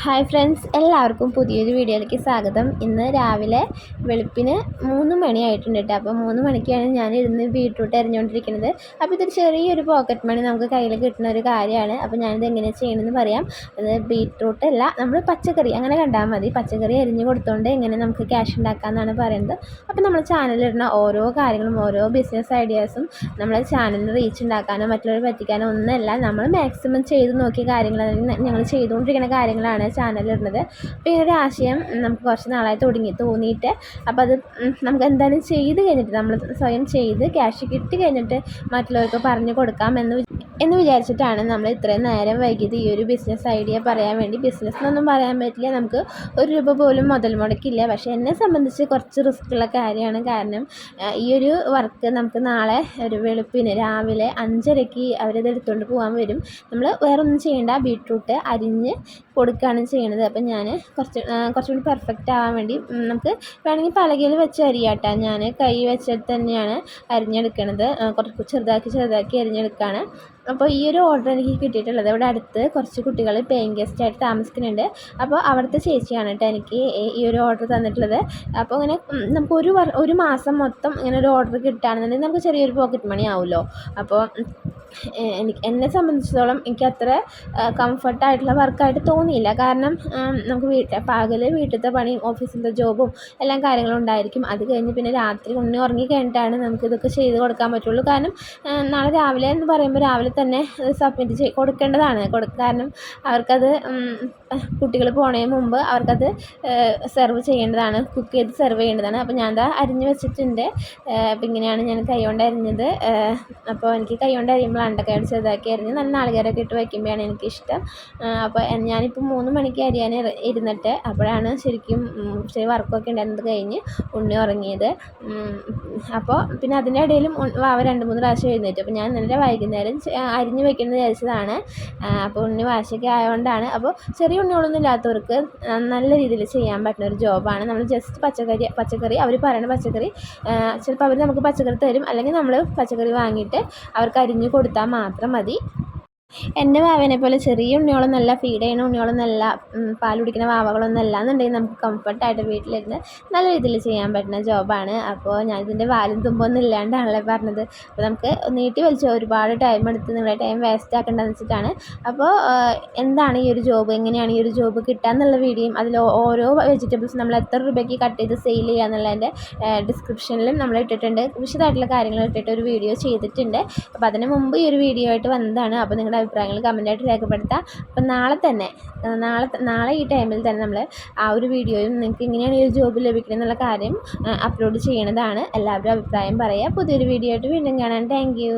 Hi friends, എല്ലാവർക്കും പുതിയൊരു വീഡിയോയിലേക്ക് സ്വാഗതം. ഇന്ന് രാവിലെ വെളുപ്പിന് 3 മണിയായിട്ടുണ്ട് കേട്ടോ. അപ്പോൾ 3 മണിക്കാണ് ഞാൻ ഇരുന്ന് ബീട്രൂട്ട് അരിഞ്ഞുകൊണ്ടിരിക്കുന്നത്. അപ്പോൾ ഇതൊരു ചെറിയൊരു പോക്കറ്റ് മണി നമുക്ക് കയ്യിൽ കിട്ടുന്ന ഒരു കാര്യമാണ്. അപ്പോൾ ഞാനിത് എങ്ങനെയാണ് ചെയ്യണമെന്ന് പറയാം. അത് ബീട്രൂട്ട് അല്ല, നമ്മൾ പച്ചക്കറി അങ്ങനെ കണ്ടാൽ മതി. പച്ചക്കറി അരിഞ്ഞ് കൊടുത്തുകൊണ്ട് എങ്ങനെ നമുക്ക് ക്യാഷ് ഉണ്ടാക്കാമെന്നാണ് പറയുന്നത്. അപ്പോൾ നമ്മൾ ചാനലിടുന്ന ഓരോ കാര്യങ്ങളും ഓരോ ബിസിനസ് ഐഡിയാസും നമ്മളെ ചാനലിന് റീച്ച് ഉണ്ടാക്കാനോ മറ്റുള്ളവരെ പറ്റിക്കാനോ ഒന്നുമല്ല, നമ്മൾ മാക്സിമം ചെയ്ത് നോക്കിയ കാര്യങ്ങൾ, ഞങ്ങൾ ചെയ്തുകൊണ്ടിരിക്കുന്ന കാര്യങ്ങളാണ് ചാനലിടുന്നത്. അപ്പോൾ ഈ ഒരു ആശയം നമുക്ക് കുറച്ച് നാളായി തോന്നിയിട്ട് അപ്പോൾ അത് നമുക്ക് എന്തായാലും ചെയ്ത് കഴിഞ്ഞിട്ട് നമ്മൾ സ്വയം ചെയ്ത് ക്യാഷ് കിട്ടി കഴിഞ്ഞിട്ട് മറ്റുള്ളവർക്ക് പറഞ്ഞു കൊടുക്കാം എന്ന് വിചാരിച്ചിട്ടാണ് നമ്മൾ ഇത്രയും നേരം വൈകിയത് ഈ ഒരു ബിസിനസ് ഐഡിയ പറയാൻ വേണ്ടി. ബിസിനസ് എന്നൊന്നും പറയാൻ പറ്റില്ല, നമുക്ക് ഒരു രൂപ പോലും മുതൽ മുടക്കില്ല. പക്ഷേ എന്നെ സംബന്ധിച്ച് കുറച്ച് റിസ്ക്കുള്ള കാര്യമാണ്. കാരണം ഈ ഒരു വർക്ക് നമുക്ക് നാളെ ഒരു വെളുപ്പിന് രാവിലെ 5:30 അവരത് എടുത്തുകൊണ്ട് പോകാൻ വരും. നമ്മൾ വേറൊന്നും ചെയ്യേണ്ട, ബീട്രൂട്ട് അരിഞ്ഞ് കൊടുക്കുകയാണ് ചെയ്യണത്. അപ്പം ഞാൻ കുറച്ചുകൂടി പെർഫെക്റ്റ് ആവാൻ വേണ്ടി നമുക്ക് വേണമെങ്കിൽ പലകയിൽ വെച്ച് അരിയാട്ടാ. ഞാൻ കൈ വെച്ചിട്ട് തന്നെയാണ് അരിഞ്ഞെടുക്കണത്. കുറച്ച് ചെറുതാക്കി അരിഞ്ഞെടുക്കുകയാണ്. അപ്പോൾ ഈ ഒരു ഓർഡർ എനിക്ക് കിട്ടിയിട്ടുള്ളത് ഇവിടെ അടുത്ത് കുറച്ച് കുട്ടികൾ പേയിങ് ഗസ്റ്റായിട്ട് താമസിക്കുന്നുണ്ട്. അപ്പോൾ അവിടുത്തെ ചേച്ചിയാണ് കേട്ടോ എനിക്ക് ഈ ഒരു ഓർഡർ തന്നിട്ടുള്ളത്. അപ്പോൾ ഇങ്ങനെ നമുക്ക് ഒരു മാസം മൊത്തം ഇങ്ങനെ ഒരു ഓർഡർ കിട്ടുകയാണെന്നുണ്ടെങ്കിൽ നമുക്ക് ചെറിയൊരു പോക്കറ്റ് മണി ആവുമല്ലോ. അപ്പോൾ എന്നെ സംബന്ധിച്ചിടത്തോളം എനിക്ക് അത്ര കംഫർട്ടായിട്ടുള്ള വർക്കായിട്ട് തോന്നിയില്ല. കാരണം നമുക്ക് വീട്ടിലത്തെ പണിയും ഓഫീസിലത്തെ ജോബും എല്ലാം കാര്യങ്ങളും ഉണ്ടായിരിക്കും. അത് കഴിഞ്ഞ് പിന്നെ രാത്രി ഉറങ്ങി കഴിഞ്ഞിട്ടാണ് നമുക്കിതൊക്കെ ചെയ്ത് കൊടുക്കാൻ പറ്റുള്ളൂ. കാരണം നാളെ രാവിലെ എന്ന് പറയുമ്പോൾ രാവിലെ തന്നെ സബ്മിറ്റ് കൊടുക്കേണ്ടതാണ്. കാരണം അവർക്കത് കുട്ടികൾ പോണതിന് മുമ്പ് അവർക്കത് സെർവ് ചെയ്യേണ്ടതാണ്, കുക്ക് ചെയ്ത് സെർവ് ചെയ്യേണ്ടതാണ്. അപ്പോൾ ഞാൻ അരിഞ്ഞ് വെച്ചിട്ടുണ്ട്. അപ്പോൾ ഇങ്ങനെയാണ് ഞാൻ കൈകൊണ്ട് അരിഞ്ഞത്. അപ്പോൾ എനിക്ക് കൈകൊണ്ട് അരിയുമ്പോൾ അണ്ടക്കയോട് ചെറുതാക്കി അരിഞ്ഞ് നല്ല നാളികേരമൊക്കെ ഇട്ട് വയ്ക്കുമ്പോഴാണ് എനിക്കിഷ്ടം. അപ്പോൾ ഞാനിപ്പോൾ 3 മണിക്ക് അരിയാൻ ഇരുന്നിട്ട് അപ്പോഴാണ് ശരിക്കും വർക്കൊക്കെ ഉണ്ടായിരുന്നത് കഴിഞ്ഞ് ഉണ്ണി ഉറങ്ങിയത്. അപ്പോൾ പിന്നെ അതിൻ്റെ ഇടയിലും വാവ 2-3 പ്രാവശ്യം എഴുന്നേറ്റു. അപ്പോൾ ഞാൻ ഇന്നലെ വൈകുന്നേരം അരിഞ്ഞ് വെക്കുന്നത് വിചാരിച്ചതാണ്. അപ്പോൾ ഉണ്ണി വാശിയൊക്കെ ആയതുകൊണ്ടാണ്. അപ്പോൾ ചെറിയ ഉണ്ണികളൊന്നും ഇല്ലാത്തവർക്ക് നല്ല രീതിയിൽ ചെയ്യാൻ പറ്റുന്ന ഒരു ജോബാണ്. നമ്മൾ ജസ്റ്റ് പച്ചക്കറി അവർ പറയുന്ന പച്ചക്കറി ചിലപ്പോൾ അവർ നമുക്ക് പച്ചക്കറി തരും, അല്ലെങ്കിൽ നമ്മൾ പച്ചക്കറി വാങ്ങിയിട്ട് അവർക്ക് അരിഞ്ഞ് കൊടുത്താൽ മാത്രം മതി. എൻ്റെ വാവേനെ പോലെ ചെറിയ ഉണ്ണികളൊന്നല്ല, ഫീഡ് ചെയ്യുന്ന ഉണ്ണികളൊന്നല്ല, പാൽ കുടിക്കുന്ന വാവകളൊന്നും അല്ല എന്നുണ്ടെങ്കിൽ നമുക്ക് കംഫർട്ടായിട്ട് വീട്ടിലിരുന്ന് നല്ല രീതിയിൽ ചെയ്യാൻ പറ്റുന്ന ജോബാണ്. അപ്പോൾ ഞാനിതിൻ്റെ വാലും തുമ്പൊന്നും ഇല്ലാണ്ടാണല്ലോ പറഞ്ഞത്. അപ്പോൾ നമുക്ക് നീട്ടി വലിച്ച് ഒരുപാട് ടൈം എടുത്ത് നിങ്ങളുടെ ടൈം വേസ്റ്റ് ആക്കേണ്ടതെന്ന് വെച്ചിട്ടാണ്. അപ്പോൾ എന്താണ് ഈ ഒരു ജോബ്, എങ്ങനെയാണ് ഈ ഒരു ജോബ് കിട്ടുക എന്നുള്ള വീഡിയോയും അതിൽ ഓരോ വെജിറ്റബിൾസ് നമ്മൾ എത്ര രൂപയ്ക്ക് കട്ട് ചെയ്ത് സെയിൽ ചെയ്യുക എന്നുള്ളതിൻ്റെ ഡിസ്ക്രിപ്ഷനിലും നമ്മൾ ഇട്ടിട്ടുണ്ട്. വിശദമായിട്ടുള്ള കാര്യങ്ങൾ ഇട്ടിട്ട് ഒരു വീഡിയോ ചെയ്തിട്ടുണ്ട്. അപ്പോൾ അതിന് മുമ്പ് ഈ ഒരു വീഡിയോ ആയിട്ട് വന്നതാണ്. അപ്പോൾ നിങ്ങളുടെ അഭിപ്രായങ്ങൾ കമൻറ്റായിട്ട് രേഖപ്പെടുത്താം. അപ്പം നാളെ ഈ ടൈമിൽ തന്നെ നമ്മൾ ആ ഒരു വീഡിയോയും നിങ്ങൾക്ക് എങ്ങനെയാണ് ഈ ഒരു ജോബ് ലഭിക്കുന്നത് എന്നുള്ള കാര്യം അപ്ലോഡ് ചെയ്യണതാണ്. എല്ലാവരും അഭിപ്രായം പറയുക. പുതിയൊരു വീഡിയോ ആയിട്ട് വീണ്ടും കാണാൻ. Thank you.